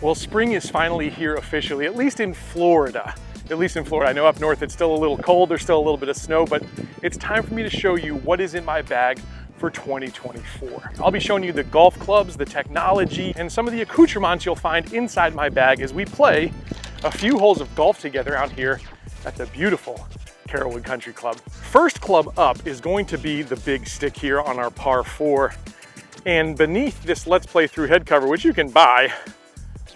Well, spring is finally here officially, at least in Florida. I know up north it's still a little cold, there's still a little bit of snow, but it's time for me to show you what is in my bag for 2024. I'll be showing you the golf clubs, the technology, and some of the accoutrements you'll find inside my bag as we play a few holes of golf together out here at the beautiful Carrollwood Country Club. First club up is going to be the big stick here on our par 4. And beneath this Let's Play Through head cover, which you can buy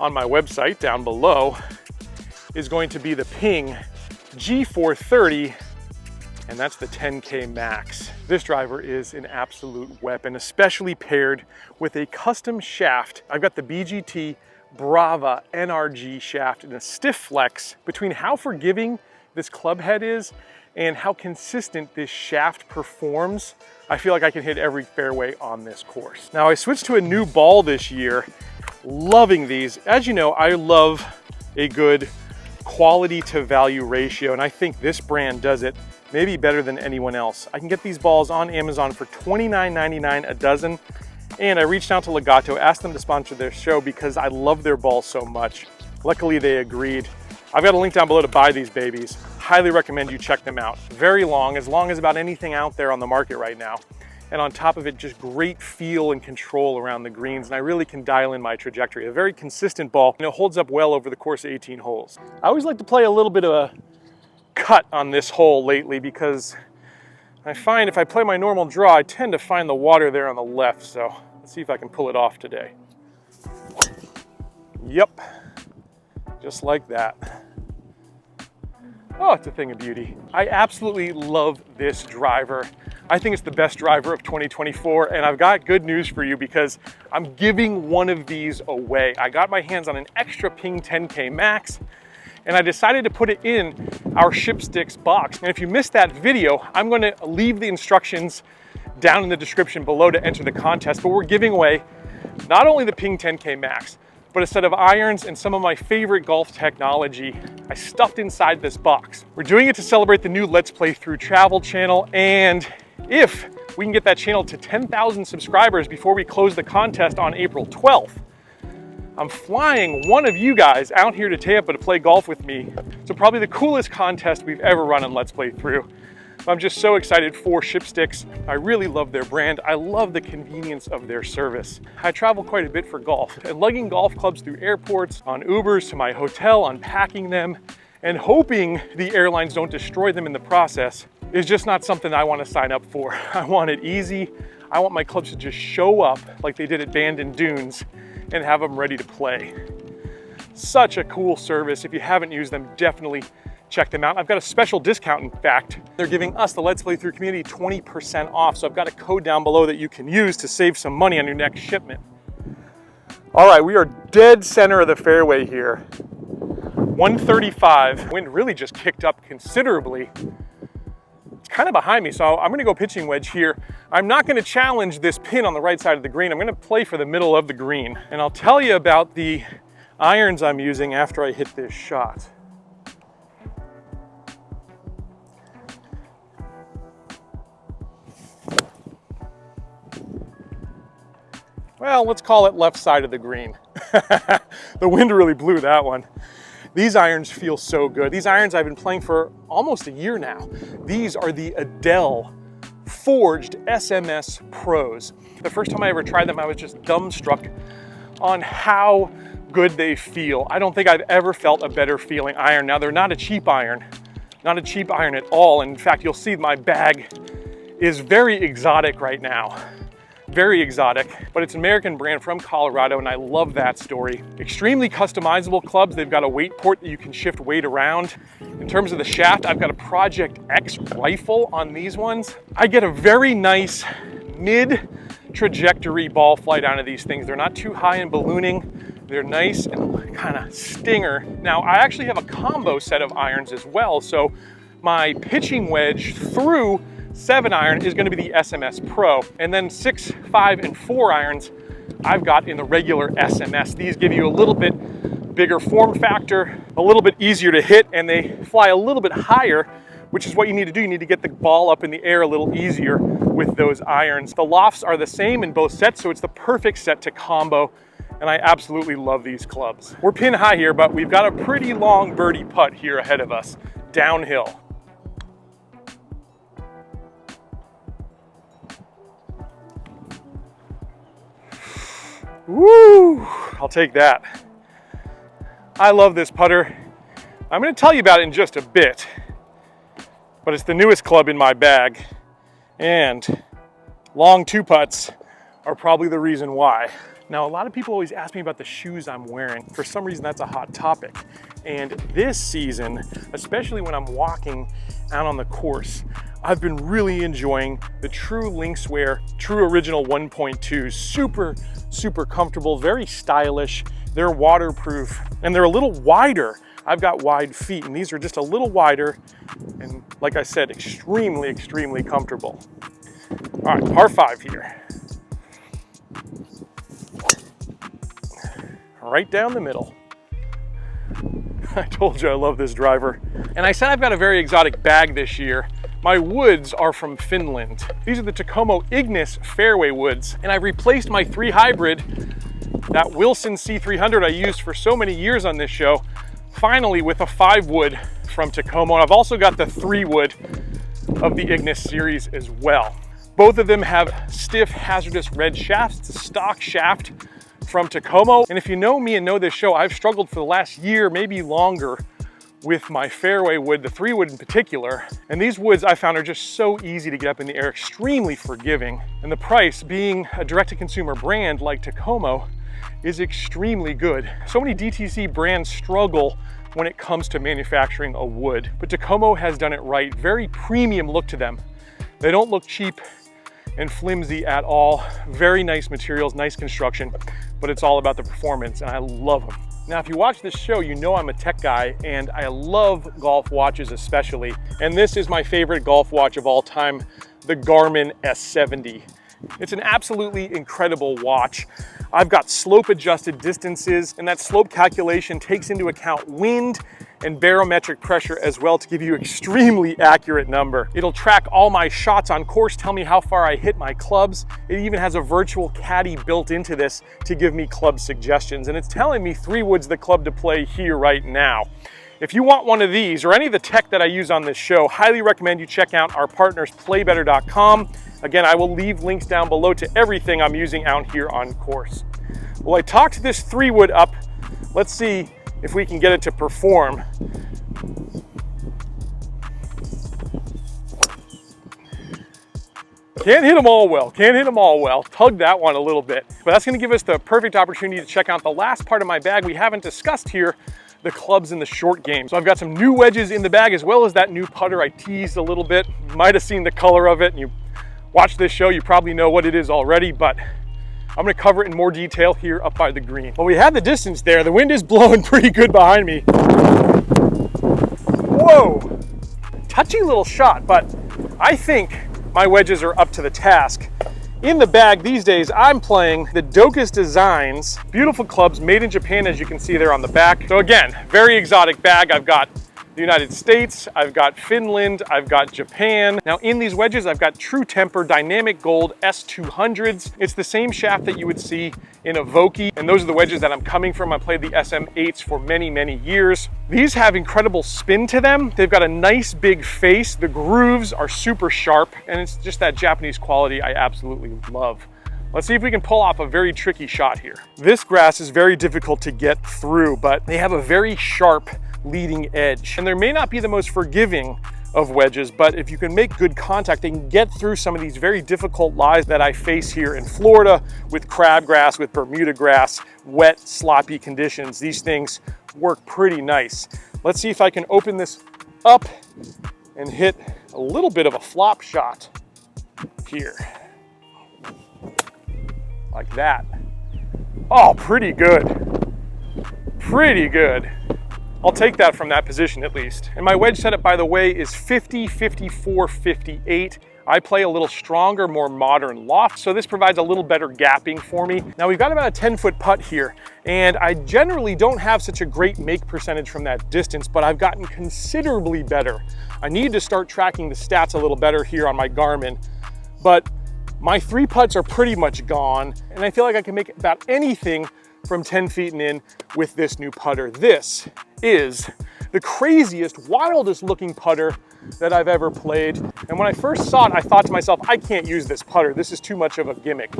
on my website down below, is going to be the Ping G430, and that's the 10K Max. This driver is an absolute weapon, especially paired with a custom shaft. I've got the BGT Brava NRG shaft in a stiff flex. Between how forgiving this club head is and how consistent this shaft performs, I feel like I can hit every fairway on this course. Now, I switched to a new ball this year. Loving these. As you know, I love a good quality to value ratio, and I think this brand does it maybe better than anyone else. I can get these balls on Amazon for $29.99 a dozen, and I reached out to Legato, asked them to sponsor their show because I love their balls so much. Luckily, they agreed. I've got a link down below to buy these babies. Highly recommend you check them out. Very long as about anything out there on the market right now. And on top of it, just great feel and control around the greens, and I really can dial in my trajectory. A very consistent ball, and it holds up well over the course of 18 holes. I always like to play a little bit of a cut on this hole lately because I find if I play my normal draw, I tend to find the water there on the left, so let's see if I can pull it off today. Yep, just like that. Oh, it's a thing of beauty. I absolutely love this driver. I think it's the best driver of 2024, and I've got good news for you because I'm giving one of these away. I got my hands on an extra Ping 10K Max, and I decided to put it in our ShipSticks box. And if you missed that video, I'm gonna leave the instructions down in the description below to enter the contest, but we're giving away not only the Ping 10K Max, but a set of irons and some of my favorite golf technology I stuffed inside this box. We're doing it to celebrate the new Let's Play Through travel channel, and if we can get that channel to 10,000 subscribers before we close the contest on April 12th, I'm flying one of you guys out here to Tampa to play golf with me. So probably the coolest contest we've ever run on Let's Play Through. I'm just so excited for ShipSticks. I really love their brand. I love the convenience of their service. I travel quite a bit for golf, and lugging golf clubs through airports, on Ubers to my hotel, unpacking them, and hoping the airlines don't destroy them in the process is just not something I want to sign up for. I want it easy. I want my clubs to just show up like they did at Bandon Dunes and have them ready to play. Such a cool service. If you haven't used them, definitely check them out. I've got a special discount, in fact. They're giving us, the Let's Play Through community, 20% off. So I've got a code down below that you can use to save some money on your next shipment. All right, we are dead center of the fairway here. 135. Wind really just kicked up considerably. It's kind of behind me, so I'm gonna go pitching wedge here. I'm not gonna challenge this pin on the right side of the green. I'm gonna play for the middle of the green. And I'll tell you about the irons I'm using after I hit this shot. Well, let's call it left side of the green. The wind really blew that one. These irons feel so good. These irons I've been playing for almost a year now. These are the Adele forged SMS Pros. The first time I ever tried them, I was just dumbstruck on how good they feel. I don't think I've ever felt a better feeling iron. Now, they're not a cheap iron at all. And in fact, you'll see my bag is very exotic right now. Very exotic, but it's an American brand from Colorado, and I love that story. Extremely customizable clubs. They've got a weight port that you can shift weight around. In terms of the shaft, I've got a Project X rifle on these ones. I get a very nice mid-trajectory ball flight out of these things. They're not too high in ballooning. They're nice and kind of stinger. Now, I actually have a combo set of irons as well, so my pitching wedge through 7-iron is going to be the SMS Pro, and then 6, 5, and 4 irons I've got in the regular SMS. These give you a little bit bigger form factor, a little bit easier to hit, and they fly a little bit higher, which is what you need to do. You need to get the ball up in the air a little easier with those irons. The lofts are the same in both sets, so it's the perfect set to combo and I absolutely love these clubs. We're pin high here, but we've got a pretty long birdie putt here ahead of us, downhill. Woo! I'll take that. I love this putter. I'm going to tell you about it in just a bit, but it's the newest club in my bag, and long two putts are probably the reason why. Now, a lot of people always ask me about the shoes I'm wearing. For some reason, that's a hot topic. And this season, especially when I'm walking out on the course, I've been really enjoying the True Lynxwear True Original 1.2. Super comfortable, very stylish. They're waterproof, and they're a little wider. I've got wide feet, and these are just a little wider, and like I said, extremely comfortable. All right, par 5 here. Right down the middle. I told you I love this driver. And I said I've got a very exotic bag this year. My woods are from Finland. These are the Tacoma Ignis fairway woods, and I've replaced my 3 hybrid, that Wilson C300 I used for so many years on this show, finally with a 5 wood from Tacoma. And I've also got the 3 wood of the Ignis series as well. Both of them have stiff hazardous red shafts. It's a stock shaft from Tacoma. And if you know me and know this show, I've struggled for the last year, maybe longer, with my fairway wood, the 3 wood in particular. And these woods I found are just so easy to get up in the air, extremely forgiving. And the price, being a direct-to-consumer brand like Tacoma, is extremely good. So many DTC brands struggle when it comes to manufacturing a wood, but Tacoma has done it right. Very premium look to them. They don't look cheap and flimsy at all. Very nice materials, nice construction, but it's all about the performance, and I love them. Now, if you watch this show, you know I'm a tech guy, and I love golf watches especially. And this is my favorite golf watch of all time, the Garmin S70. It's an absolutely incredible watch. I've got slope adjusted distances, and that slope calculation takes into account wind and barometric pressure as well to give you extremely accurate number. It'll track all my shots on course, tell me how far I hit my clubs. It even has a virtual caddy built into this to give me club suggestions, and it's telling me 3 wood's the club to play here right now. If you want one of these or any of the tech that I use on this show, highly recommend you check out our partners playbetter.com. Again, I will leave links down below to everything I'm using out here on course. Well, I talked this 3 wood up. Let's see if we can get it to perform. Can't hit them all well, Tug that one a little bit. But that's gonna give us the perfect opportunity to check out the last part of my bag we haven't discussed here, the clubs in the short game. So I've got some new wedges in the bag as well as that new putter I teased a little bit. You might have seen the color of it, and you watch this show, you probably know what it is already, but I'm gonna cover it in more detail here up by the green. Well, we had the distance there. The wind is blowing pretty good behind me. Whoa, touchy little shot, but I think my wedges are up to the task. In the bag these days, I'm playing the Docus Designs, beautiful clubs made in Japan, as you can see there on the back. So again, very exotic bag. I've got the United States, I've got Finland, I've got Japan. Now in these wedges, I've got True Temper Dynamic Gold S200s. It's the same shaft that you would see in a Vokey, and those are the wedges that I'm coming from. I played the SM8s for many years. These have incredible spin to them. They've got a nice big face. The grooves are super sharp, and it's just that Japanese quality I absolutely love. Let's see if we can pull off a very tricky shot here. This grass is very difficult to get through, but they have a very sharp leading edge. And they may not be the most forgiving of wedges, but if you can make good contact, they can get through some of these very difficult lies that I face here in Florida with crabgrass, with Bermuda grass, wet, sloppy conditions. These things work pretty nice. Let's see if I can open this up and hit a little bit of a flop shot here. Like that. Oh, pretty good. Pretty good. I'll take that from that position at least. And my wedge setup, by the way, is 50, 54, 58. I play a little stronger, more modern loft, so this provides a little better gapping for me. Now we've got about a 10-foot putt here, and I generally don't have such a great make percentage from that distance, but I've gotten considerably better. I need to start tracking the stats a little better here on my Garmin, but my 3 putts are pretty much gone, and I feel like I can make about anything from 10 feet and in with this new putter. This is the craziest, wildest looking putter that I've ever played. And when I first saw it, I thought to myself, I can't use this putter. This is too much of a gimmick.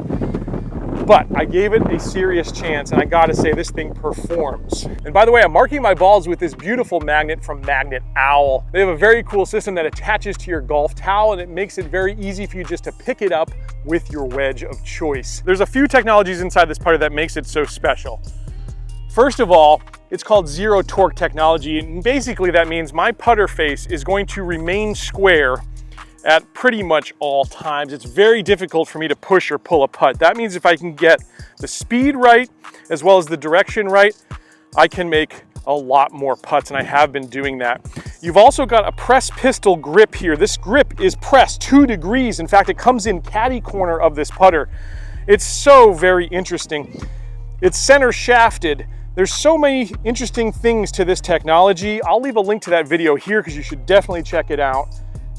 But I gave it a serious chance, and I gotta say, this thing performs. And by the way, I'm marking my balls with this beautiful magnet from Magnet Owl. They have a very cool system that attaches to your golf towel, and it makes it very easy for you just to pick it up with your wedge of choice. There's a few technologies inside this putter that makes it so special. First of all, it's called zero torque technology, and basically that means my putter face is going to remain square at pretty much all times. It's very difficult for me to push or pull a putt. That means if I can get the speed right, as well as the direction right, I can make a lot more putts, and I have been doing that. You've also got a press pistol grip here. This grip is pressed 2 degrees. In fact, it comes in caddy corner of this putter. It's so very interesting. It's center shafted. There's so many interesting things to this technology. I'll leave a link to that video here because you should definitely check it out.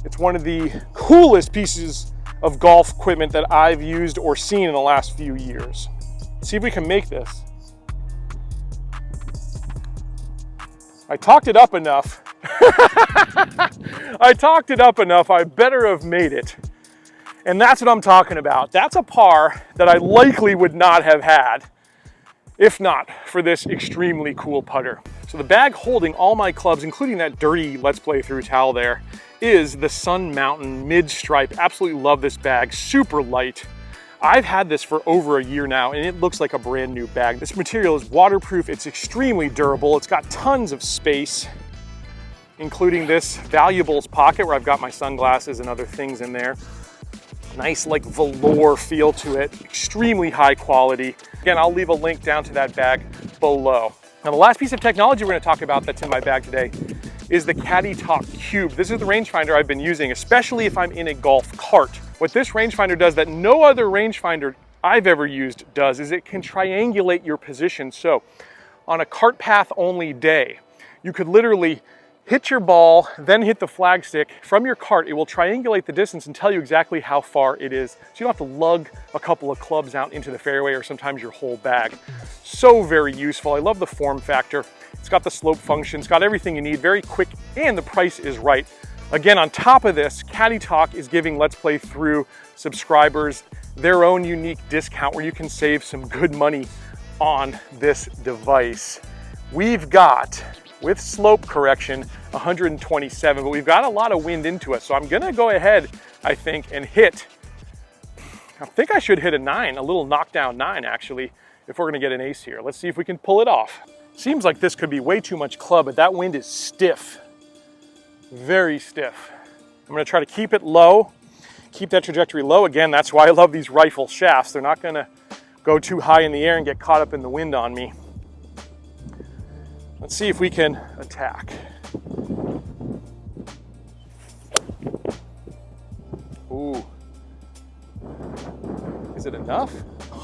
It's one of the coolest pieces of golf equipment that I've used or seen in the last few years. Let's see if we can make this. I talked it up enough. I talked it up enough, I better have made it. And that's what I'm talking about. That's a par that I likely would not have had if not for this extremely cool putter. So the bag holding all my clubs, including that dirty Let's Play Through towel there, is the Sun Mountain mid-stripe. Absolutely love this bag, super light. I've had this for over a year now, and it looks like a brand new bag. This material is waterproof, it's extremely durable, it's got tons of space, including this valuables pocket where I've got my sunglasses and other things in there. Nice like velour feel to it, extremely high quality. Again, I'll leave a link down to that bag below. Now the last piece of technology we're gonna talk about that's in my bag today is the Caddy Talk Cube. This is the rangefinder I've been using, especially if I'm in a golf cart. What this rangefinder does that no other rangefinder I've ever used does is it can triangulate your position. So on a cart path only day, you could literally hit your ball, then hit the flagstick from your cart. It will triangulate the distance and tell you exactly how far it is. So you don't have to lug a couple of clubs out into the fairway or sometimes your whole bag. So very useful. I love the form factor. It's got the slope function, it's got everything you need, very quick, and the price is right. Again, on top of this, Caddy Talk is giving Let's Play Through subscribers their own unique discount where you can save some good money on this device. We've got, with slope correction, 127, but we've got a lot of wind into us. So I'm gonna go ahead, I think, and hit, I think I should hit a 9, a little knockdown 9 actually, if we're gonna get an ace here. Let's see if we can pull it off. Seems like this could be way too much club, but that wind is stiff, very stiff. I'm gonna try to keep it low, keep that trajectory low. Again, that's why I love these rifle shafts. They're not gonna go too high in the air and get caught up in the wind on me. Let's see if we can attack. Ooh. Is it enough?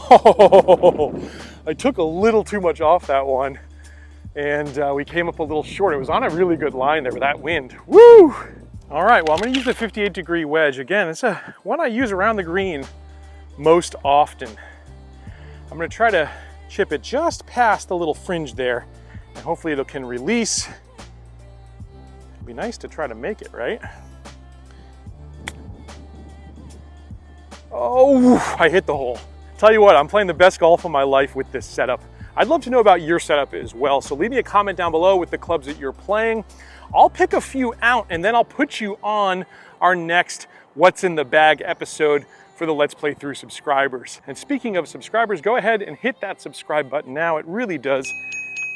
Oh, I took a little too much off that one, and we came up a little short. It was on a really good line there with that wind. Woo! All right, well, I'm gonna use the 58-degree wedge. Again, it's one I use around the green most often. I'm gonna try to chip it just past the little fringe there, and hopefully it can release. It'd be nice to try to make it, right? Oh, I hit the hole. Tell you what, I'm playing the best golf of my life with this setup. I'd love to know about your setup as well, so leave me a comment down below with the clubs that you're playing. I'll pick a few out and then I'll put you on our next What's in the Bag episode for the Let's Play Through subscribers. And speaking of subscribers, go ahead and hit that subscribe button now. It really does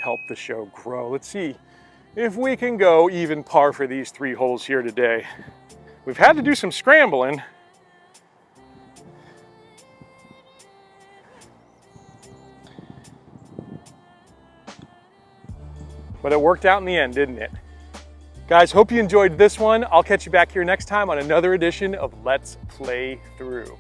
help the show grow. Let's see if we can go even par for these 3 holes here today. We've had to do some scrambling. But it worked out in the end, didn't it? Guys, hope you enjoyed this one. I'll catch you back here next time on another edition of Let's Play Through.